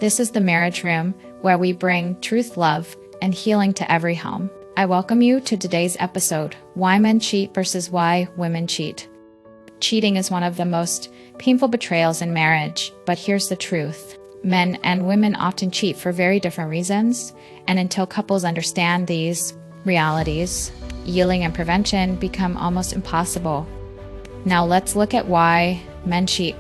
This is the Marriage Room, where we bring truth, love, and healing to every home. I welcome you to today's episode, Why Men Cheat versus Why Women Cheat. Cheating is one of the most painful betrayals in marriage, but here's the truth. Men and women often cheat for very different reasons, and until couples understand these realities, healing and prevention become almost impossible. Now let's look at why men cheat.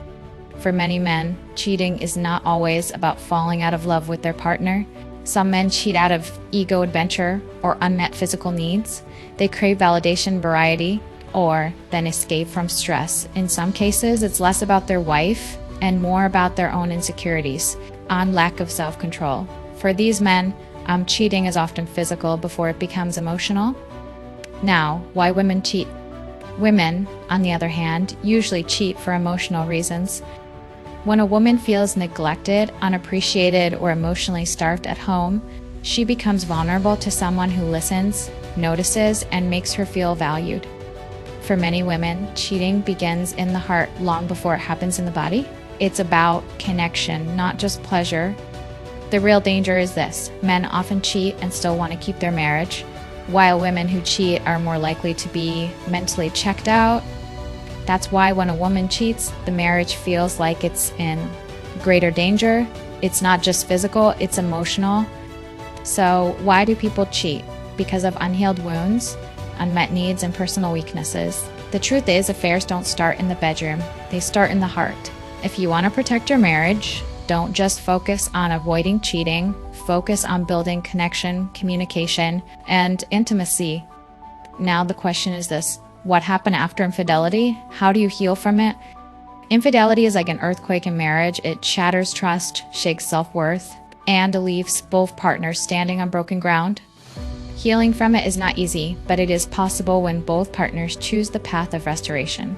For many men, cheating is not always about falling out of love with their partner. Some men cheat out of ego adventure or unmet physical needs. They crave validation, variety, or then escape from stress. In some cases, it's less about their wife and more about their own insecurities and lack of self-control. For these men, cheating is often physical before it becomes emotional. Now, why women cheat? Women, on the other hand, usually cheat for emotional reasons. When a woman feels neglected, unappreciated, or emotionally starved at home, she becomes vulnerable to someone who listens, notices, and makes her feel valued. For many women, cheating begins in the heart long before it happens in the body. It's about connection, not just pleasure. The real danger is this: men often cheat and still want to keep their marriage, while women who cheat are more likely to be mentally checked out. That's why when a woman cheats, the marriage feels like it's in greater danger. It's not just physical, it's emotional. So why do people cheat? Because of unhealed wounds, unmet needs, and personal weaknesses. The truth is, affairs don't start in the bedroom, they start in the heart. If you want to protect your marriage, don't just focus on avoiding cheating, focus on building connection, communication, and intimacy. Now the question is this: what happened after infidelity? How do you heal from it? Infidelity is like an earthquake in marriage. It shatters trust, shakes self-worth, and leaves both partners standing on broken ground. Healing from it is not easy, but it is possible when both partners choose the path of restoration.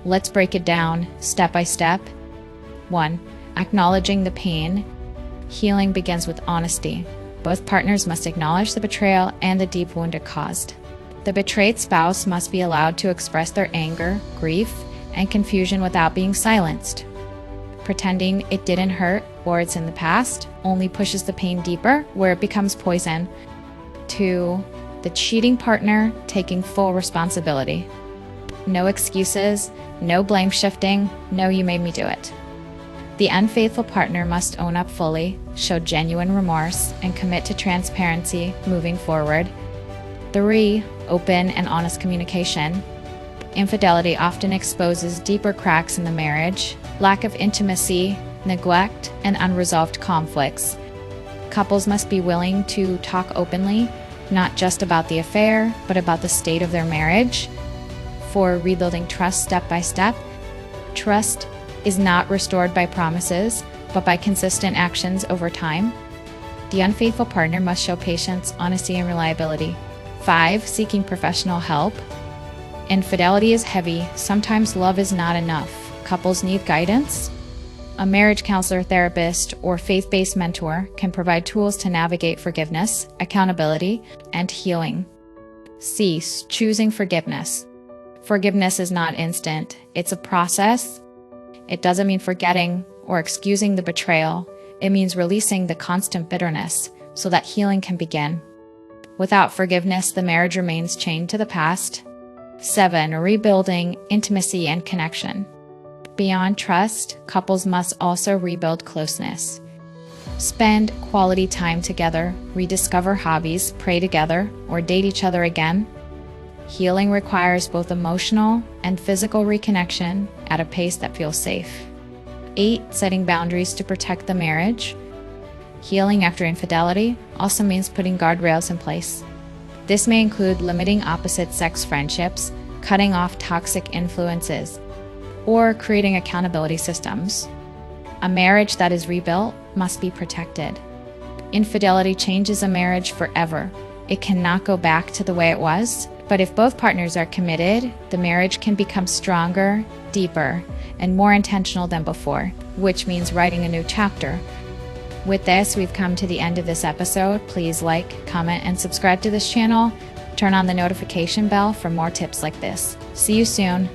Let's break it down step by step. 1. Acknowledging the pain. Healing begins with honesty. Both partners must acknowledge the betrayal and the deep wound it caused. The betrayed spouse must be allowed to express their anger, grief, and confusion without being silenced. Pretending it didn't hurt or it's in the past only pushes the pain deeper, where it becomes poison. 2. The cheating partner taking full responsibility. No excuses, no blame shifting, no "you made me do it." The unfaithful partner must own up fully, show genuine remorse, and commit to transparency moving forward. 3. Open and honest communication. Infidelity often exposes deeper cracks in the marriage, lack of intimacy, neglect, and unresolved conflicts. Couples must be willing to talk openly, not just about the affair, but about the state of their marriage. 4. Rebuilding trust step by step. Trust is not restored by promises, but by consistent actions over time. The unfaithful partner must show patience, honesty, and reliability. 5. Seeking professional help. Infidelity is heavy. Sometimes love is not enough. Couples need guidance. A marriage counselor, therapist, or faith-based mentor can provide tools to navigate forgiveness, accountability, and healing. C. Choosing forgiveness. Forgiveness is not instant. It's a process. It doesn't mean forgetting or excusing the betrayal. It means releasing the constant bitterness so that healing can begin. Without forgiveness, the marriage remains chained to the past. 7. Rebuilding intimacy and connection. Beyond trust, couples must also rebuild closeness. Spend quality time together, rediscover hobbies, pray together, or date each other again. Healing requires both emotional and physical reconnection at a pace that feels safe. 8. Setting boundaries to protect the marriage. Healing after infidelity also means putting guardrails in place. This may include limiting opposite-sex friendships, cutting off toxic influences, or creating accountability systems. A marriage that is rebuilt must be protected. Infidelity changes a marriage forever. It cannot go back to the way it was, but if both partners are committed, the marriage can become stronger, deeper, and more intentional than before, which means writing a new chapter. With this, we've come to the end of this episode. Please like, comment, and subscribe to this channel. Turn on the notification bell for more tips like this. See you soon.